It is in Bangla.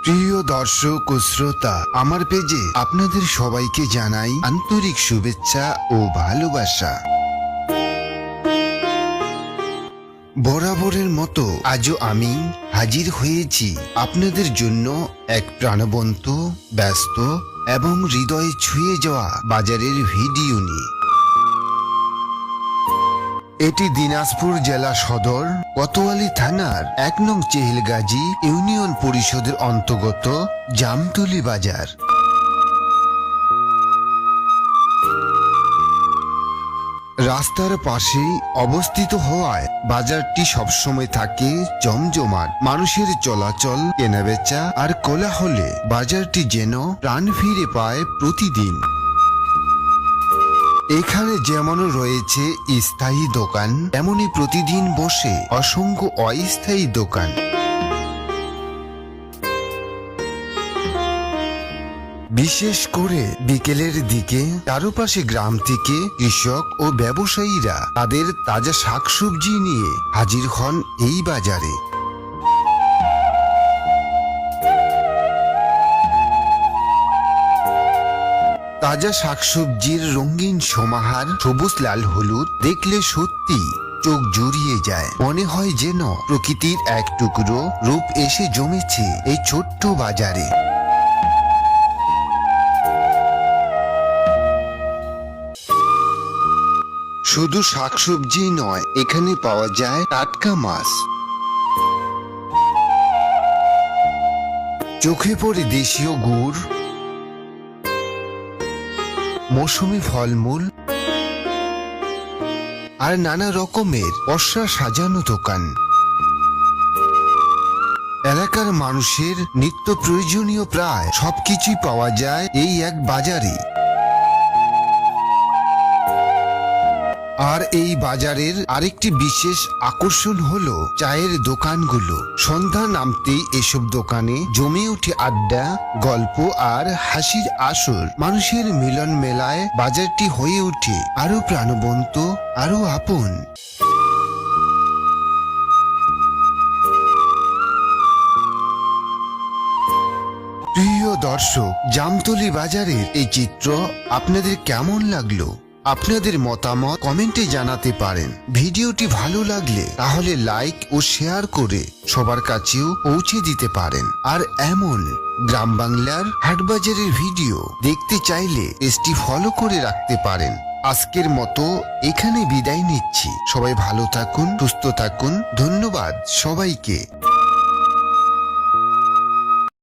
প্রিয় দর্শক ও শ্রোতা, আমার পেজে আপনাদের সবাইকে জানাই আন্তরিক শুভেচ্ছা ও ভালোবাসা। বরাবরের মতো আজও আমি হাজির হয়েছি আপনাদের জন্য এক প্রাণবন্ত, ব্যস্ত এবং হৃদয়ে ছুঁয়ে যাওয়া বাজারের ভিডিও নিয়ে। এটি দিনাজপুর জেলা সদর কোতোয়ালী থানার ১ নং চেহেলগাজী ইউনিয়ন পরিষদের অন্তর্গত জামতলী বাজার। রাস্তার পাশেই অবস্থিত হওয়ায় বাজারটি সবসময় থাকে জমজমাট। মানুষের চলাচল, কেনাবেচা আর কোলাহলে বাজারটি যেন প্রাণ ফিরে পায় প্রতিদিন। এখানে যেমন রয়েছে স্থায়ী দোকান, তেমনি প্রতিদিন বসে অসংখ্য অস্থায়ী দোকান। বিশেষ করে বিকেলের দিকে চারপাশে গ্রাম থেকে কৃষক ও ব্যবসায়ীরা তাদের তাজা শাকসবজি নিয়ে হাজির হন এই বাজারে। তাজা শাকসবজির রঙিন সমাহার, সবুজ, লাল, হলুদ দেখলে সত্যি চোখ জুড়িয়ে যায়। মনে হয় যেন প্রকৃতির এক টুকরো রূপ এসে জমেছে এই ছোট্ট বাজারে। শুধু শাকসবজি নয়, এখানে পাওয়া যায় টাটকা মাছ। চোখে পড়ে দেশীয় গুড়, মৌসুমী ফলমূল আর নানা রকমের পসরা সাজানো দোকান। এলাকার মানুষের নিত্য প্রয়োজনীয় প্রায় সবকিছুই পাওয়া যায় এই এক বাজারে। আর এই বাজারের আরেকটি বিশেষ আকর্ষণ হলো চায়ের দোকানগুলো। সন্ধ্যা নামতেই এসব দোকানে জমে ওঠে আড্ডা, গল্প আর হাসির আসর। মানুষের মিলন মেলায় বাজারটি হয়ে ওঠে আরো প্রাণবন্ত, আরো আপন। প্রিয় দর্শক, জামতলী বাজারের এই চিত্র আপনাদের কেমন লাগলো? আপনাদের মতামত কমেন্টে জানাতে পারেন। ভিডিওটি ভালো লাগলে তাহলে লাইক ও শেয়ার করে সবার কাছেও পৌঁছে দিতে পারেন। আর এমন গ্রাম বাংলার হাটবাজারের ভিডিও দেখতে চাইলে পেজটি ফলো করে রাখতে পারেন। আজকের মতো এখানে বিদায় নিচ্ছি। সবাই ভালো থাকুন, সুস্থ থাকুন। ধন্যবাদ সবাইকে।